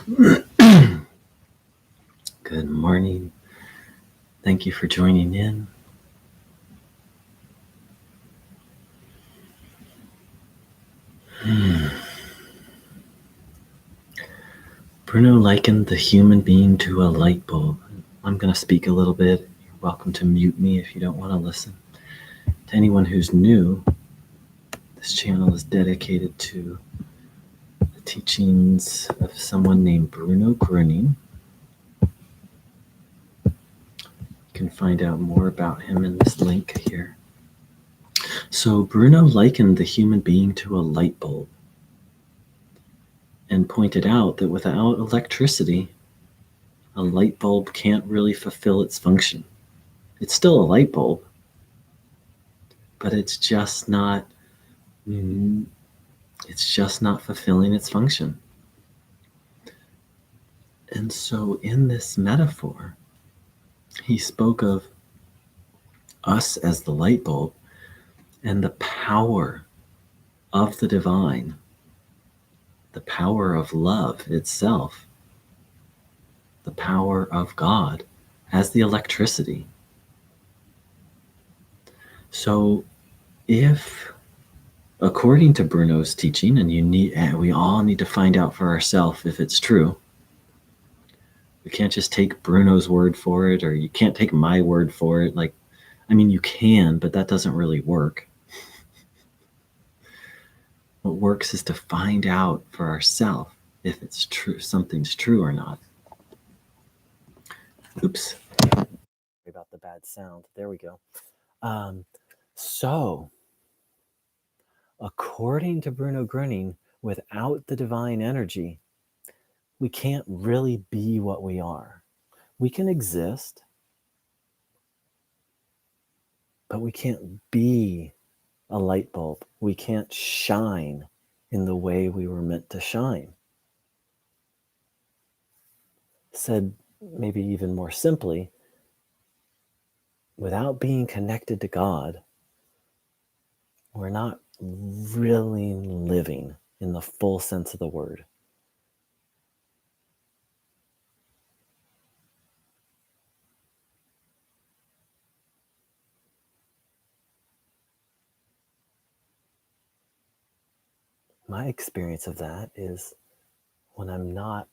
Good morning. Thank you for joining in. Bruno likened the human being to a light bulb. I'm going to speak a little bit. You're welcome to mute me if you don't want to listen. To anyone who's new, this channel is dedicated to the teachings of someone named Bruno Gröning. You can find out more about him in this link here. So Bruno likened the human being to a light bulb and pointed out that without electricity, a light bulb can't really fulfill its function. It's still a light bulb, but it's just not fulfilling its function. And so in this metaphor, he spoke of us as the light bulb and the power of the divine, the power of love itself, the power of God as the electricity. So if, according to Bruno's teaching, and we all need to find out for ourselves if it's true. We can't just take Bruno's word for it, or you can't take my word for it. You can, but that doesn't really work. What works is to find out for ourselves if it's true, something's true or not. Oops. Sorry about the bad sound. There we go. So, according to Bruno Gröning, without the divine energy, we can't really be what we are. We can exist, but we can't be a light bulb. We can't shine in the way we were meant to shine. Said maybe even more simply, without being connected to God, we're not really living in the full sense of the word. My experience of that is when I'm not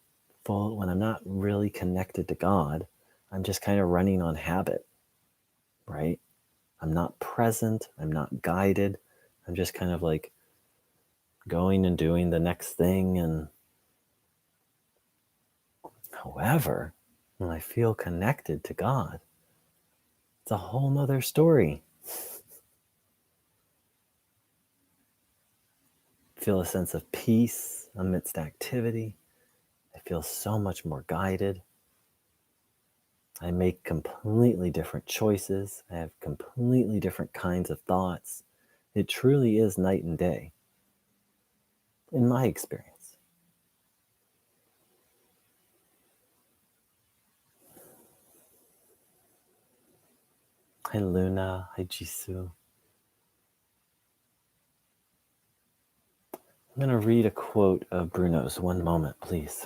really connected to God, I'm just kind of running on habit, right? I'm not present, I'm not guided. I'm just kind of like going and doing the next thing. And however, when I feel connected to God, it's a whole nother story. Feel a sense of peace amidst activity. I feel so much more guided. I make completely different choices. I have completely different kinds of thoughts. It truly is night and day, in my experience. Hi Luna, hi Jisoo. I'm going to read a quote of Bruno's. One moment, please.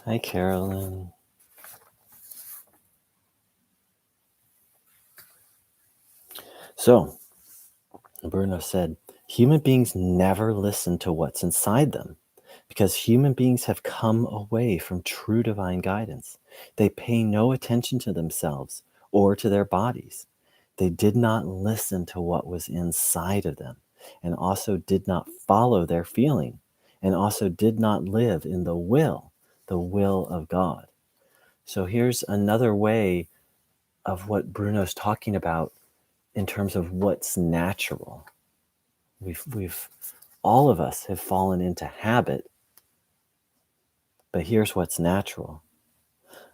Hi Carolyn. So, Bruno said, Human beings never listen to what's inside them because human beings have come away from true divine guidance. They pay no attention to themselves or to their bodies. They did not listen to what was inside of them, and also did not follow their feeling, and also did not live in the will of God. So here's another way of what Bruno's talking about in terms of what's natural. We've all of us have fallen into habit, but here's what's natural: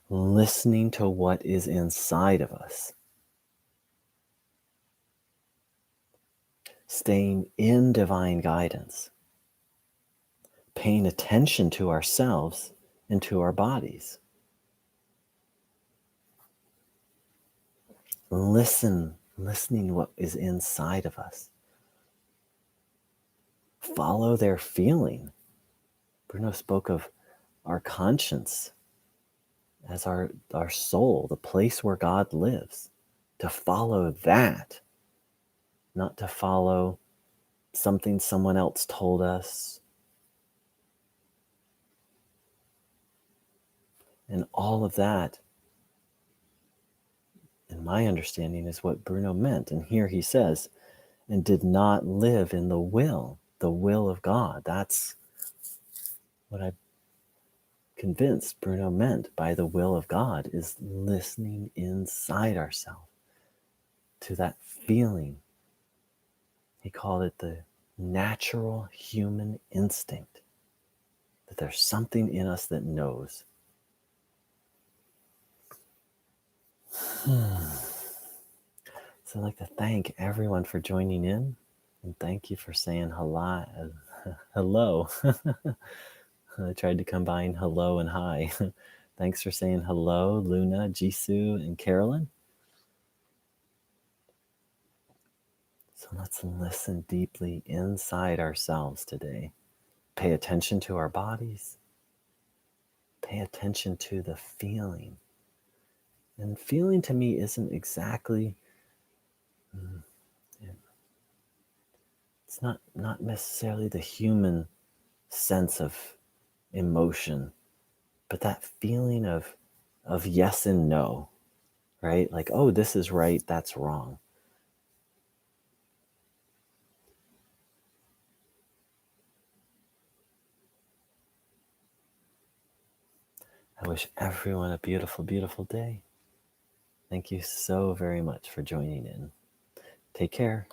listening to what is inside of us, staying in divine guidance, paying attention to ourselves and to our bodies. Listening what is inside of us. Follow their feeling. Bruno spoke of our conscience as our soul, the place where God lives. To follow that, not to follow something someone else told us. And all of that, in my understanding, is what Bruno meant. And here he says, and did not live in the will of God. That's what I'm convinced Bruno meant by the will of God, is listening inside ourselves to that feeling. He called it the natural human instinct, that there's something in us that knows. So I'd like to thank everyone for joining in, and thank you for saying hello. I tried to combine hello and hi. Thanks for saying hello, Luna, Jisoo, and Carolyn. So let's listen deeply inside ourselves today. Pay attention to our bodies. Pay attention to the feeling. And feeling to me isn't exactly, it's not necessarily the human sense of emotion, but that feeling of yes and no, right? Like, oh, this is right, that's wrong. I wish everyone a beautiful, beautiful day. Thank you so very much for joining in. Take care.